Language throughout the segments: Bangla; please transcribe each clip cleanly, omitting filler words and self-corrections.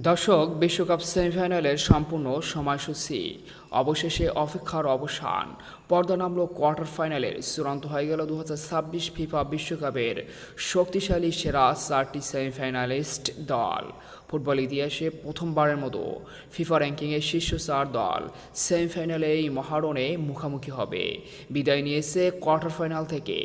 দর্শক, বিশ্বকাপ সেমিফাইনালের সম্পূর্ণ সময়সূচি অবশেষে অপেক্ষার অবসান। পর্দা নামল কোয়ার্টার ফাইনালের, চূড়ান্ত হয়ে গেল 2026 ফিফা বিশ্বকাপের শক্তিশালী সেরা 4টি সেমিফাইনালিস্ট দল। ফুটবল ইতিহাসে প্রথমবারের মতো ফিফা র্যাঙ্কিংয়ের শীর্ষ 4 দল সেমিফাইনালে এই মহারণে মুখোমুখি হবে। বিদায় নিয়েছে কোয়ার্টার ফাইনাল থেকে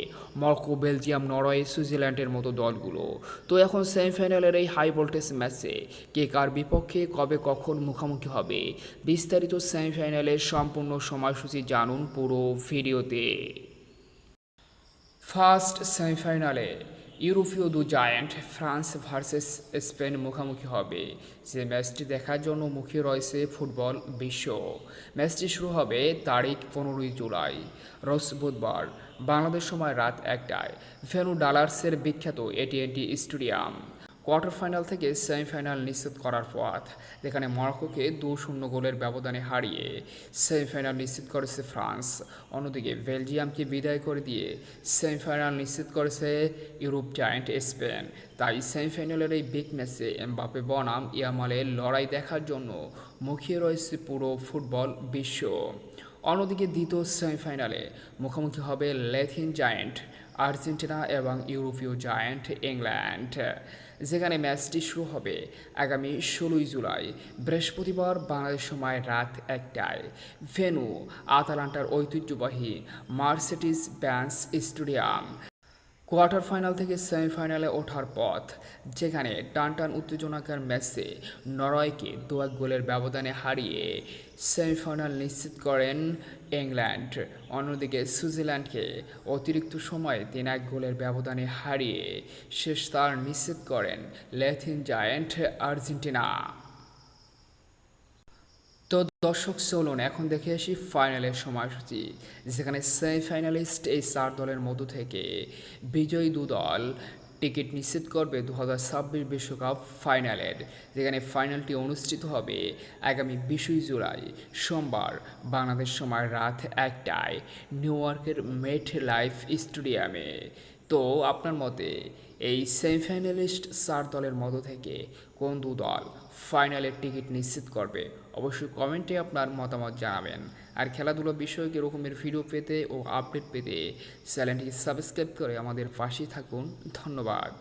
মরক্কো, বেলজিয়াম, নরওয়ে, সুইজারল্যান্ডের মতো দলগুলো। তো এখন সেমিফাইনালের এই হাই ভোল্টেজ ম্যাচে কে কার বিপক্ষে কবে কখন মুখোমুখি হবে, বিস্তারিত সেমিফাইনালের সম্পূর্ণ সময়সূচি জানুন পুরো ভিডিওতে। ফার্স্ট সেমিফাইনালে ইউরোপীয় দু জায়ান্ট ফ্রান্স ভার্সেস স্পেন মুখোমুখি হবে, যে ম্যাচটি দেখার জন্য মুখিয়ে রয়েছে ফুটবল বিশ্ব। ম্যাচটি শুরু হবে তারিখ 15 জুলাই, রোজ বুধবার, বাংলাদেশ সময় রাত 1টায়, ভেন্যু ডালার্সের বিখ্যাত এটিএনটি স্টেডিয়াম। কোয়ার্টার ফাইনাল থেকে সেমিফাইনাল নিশ্চিত করার পথ, যেখানে মরক্কোকে 2-0 গোলের ব্যবধানে হারিয়ে সেমিফাইনাল নিশ্চিত করেছে ফ্রান্স। অন্যদিকে বেলজিয়ামকে বিদায় করে দিয়ে সেমিফাইনাল নিশ্চিত করেছে ইউরোপ জায়ান্ট স্পেন। তাই সেমিফাইনালের এই বিগ ম্যাচে এমবাপ্পে বনাম ইয়ামালের লড়াই দেখার জন্য মুখিয়ে রয়েছে পুরো ফুটবল বিশ্ব। অন্যদিকে দ্বিতীয় সেমিফাইনালে মুখোমুখি হবে ল্যাটিন জায়ান্ট আর্জেন্টিনা এবং ইউরোপীয় জায়ান্ট ইংল্যান্ড, যেখানে ম্যাচটি শুরু হবে আগামী 16 জুলাই, বৃহস্পতিবার, বাংলাদেশ সময় রাত 1টায়। ভেন্যু আতালান্টার ঐতিহ্যবাহী Mercedes Benz stadium. Quarter final থেকে সেমিফাইনালে ওঠার পথ, যেখানে টানটান উত্তেজনাকার ম্যাচে নরওয়েকে 2-1 গোলের ব্যবধানে হারিয়ে সেমিফাইনাল নিশ্চিত করেন ইংল্যান্ড। অন্যদিকে সুইজারল্যান্ডকে অতিরিক্ত সময়ে 3-1 গোলের ব্যবধানে হারিয়ে শেষ তার নিশ্চিত করেন ল্যাটিন জায়ান্ট আর্জেন্টিনা। তো দর্শক, চলুন এখন দেখে আসি ফাইনালের সময়সূচি, যেখানে সেমিফাইনালিস্ট এই 4 দলের মধ্য থেকে বিজয়ী 2 দল টিকিট নিশ্চিত করবে 2026 বিশ্বকাপ ফাইনালের, যেখানে ফাইনালটি অনুষ্ঠিত হবে আগামী 20 জুলাই, সোমবার, বাংলাদেশ সময় রাত 1টায়, নিউ ইয়র্কের মেট লাইফ স্টেডিয়ামে। তো আপনার মতে এই সেমিফাইনালিস্ট 4 দলের মধ্য থেকে কোন 2 দল ফাইনালের টিকিট নিশ্চিত করবে? অবশ্যই কমেন্টে আপনার মতামত জানাবেন। আর খেলাধুলা বিষয়ক এরকমের ভিডিও পেতে ও আপডেট পেতে চ্যানেলটি সাবস্ক্রাইব করে আমাদের পাশেই থাকুন। ধন্যবাদ।